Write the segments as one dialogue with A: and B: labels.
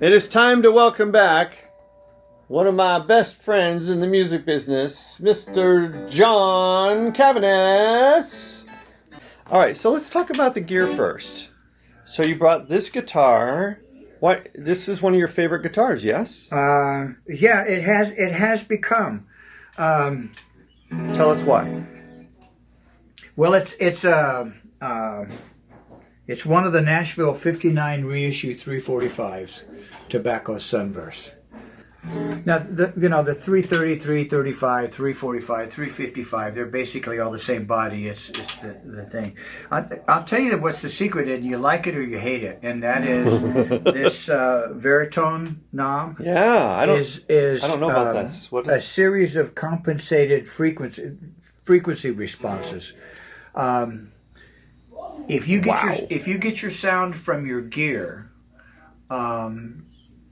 A: It is time to welcome back one of my best friends in the music business, Mr. John Caviness. All right, so let's talk about the gear first. So you brought this guitar. What? This is one of your favorite guitars, yes?
B: Yeah, it has become.
A: Tell us why.
B: Well, it's one of the Nashville 59 reissue 345s, Tobacco Sunburst. Now, the 330, 335, 345, 355, they're basically all the same body. It's the thing. I'll tell you what's the secret, and you like it or you hate it, and that is this Varitone knob.
A: Yeah, I don't know about this. What is...
B: A series of compensated frequency responses. If you get your sound from your gear,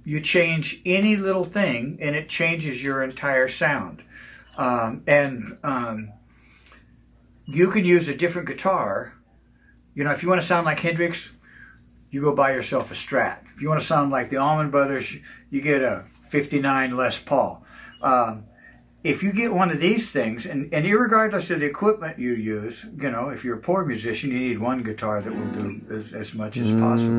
B: you change any little thing, and it changes your entire sound. You can use a different guitar. You know, if you want to sound like Hendrix, you go buy yourself a Strat. If you want to sound like the Allman Brothers, you get a 59 Les Paul. If you get one of these things, and irregardless of the equipment you use, you know, if you're a poor musician, you need one guitar that will do as much as possible.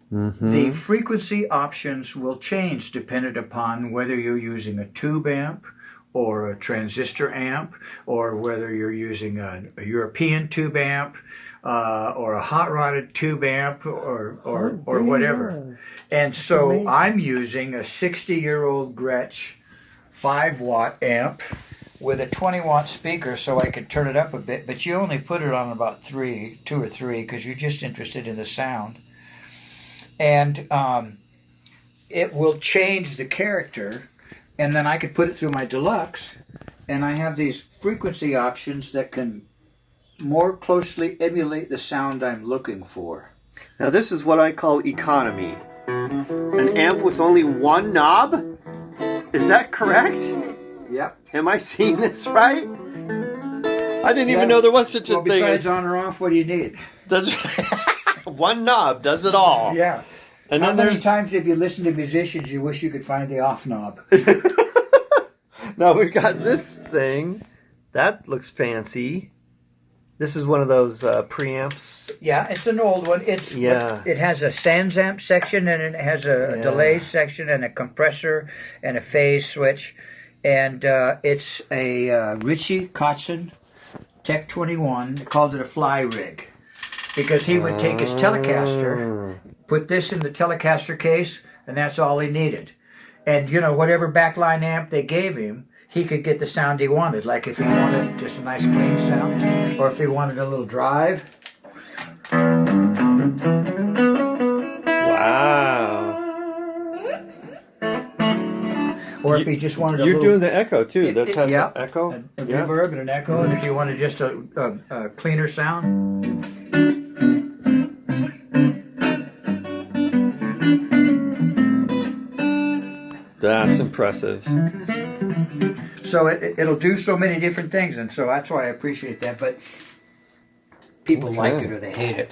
B: Mm-hmm. The frequency options will change dependent upon whether you're using a tube amp or a transistor amp, or whether you're using a European tube amp or a hot rodded tube amp or whatever. And
A: That's
B: so
A: amazing.
B: I'm using a 60-year-old Gretsch 5-watt amp with a 20-watt speaker, so I can turn it up a bit, but you only put it on about 2 or 3, because you're just interested in the sound. And it will change the character, and then I could put it through my deluxe, and I have these frequency options that can more closely emulate the sound I'm looking for.
A: Now this is what I call economy. An amp with only one knob? Is that correct?
B: Yep.
A: Am I seeing this right? I didn't even know there was such a thing.
B: Besides on or off, what do you need?
A: Does one knob does it all?
B: Yeah.
A: And
B: How
A: then
B: many
A: there's
B: times if you listen to musicians, you wish you could find the off knob?
A: now we've got this thing that looks fancy. This is one of those preamps.
B: Yeah, it's an old one. It has a sans amp section, and it has a delay section, and a compressor, and a phase switch, and it's a Richie Kotzen Tech 21. They called it a fly rig, because he would take his Telecaster, put this in the Telecaster case, and that's all he needed. And, you know, whatever backline amp they gave him, he could get the sound he wanted. Like if he wanted just a nice clean sound, or if he wanted a little drive.
A: Wow.
B: Or if he just wanted a
A: You're
B: little...
A: doing the echo, too. That has an echo?
B: A reverb and an echo. And if you wanted just a cleaner sound...
A: That's impressive.
B: So it'll do so many different things, and so that's why I appreciate that. But people like it or they hate it.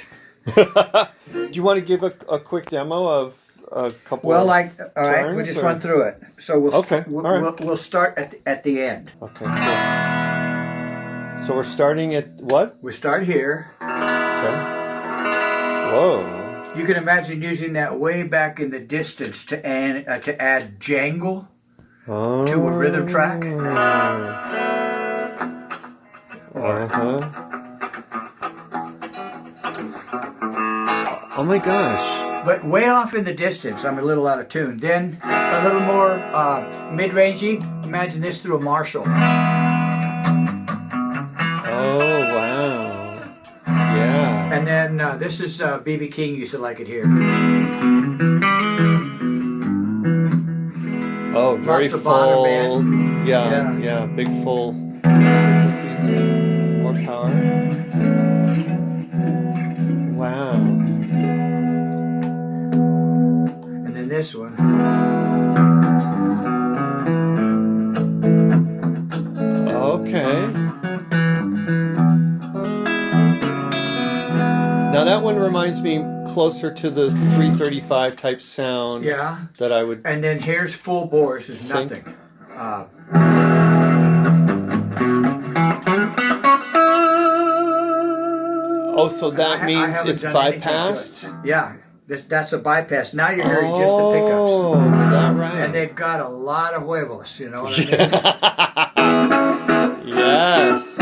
A: Do you want to give a quick demo of a couple?
B: Well,
A: all
B: right, we'll just run through it. So we'll start at the end.
A: Okay, cool. So we're starting at what?
B: We start here.
A: Okay. Whoa.
B: You can imagine using that way back in the distance to add jangle to a rhythm track.
A: Oh my gosh.
B: But way off in the distance, I'm a little out of tune. Then a little more mid-rangey. Imagine this through a Marshall.
A: Oh, wow. Yeah.
B: And then this is B.B. King used to like it here.
A: Oh, very
B: Lots of
A: full.
B: bottom
A: Yeah, big full frequencies. More power. Wow.
B: And then this one.
A: Okay. Now that one one reminds me closer to the 335 type sound.
B: Yeah.
A: That I would.
B: And then here's full bore. This is
A: think.
B: nothing.
A: Oh, so that
B: I
A: means
B: haven't
A: it's
B: done anything to it.
A: bypassed?
B: Yeah. That's a bypass. Now you're hearing just the pickups.
A: Oh, is that right?
B: And they've got a lot of huevos, you know what I mean?
A: Yes.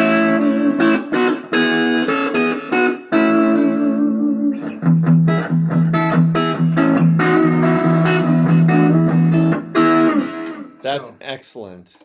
A: That's excellent.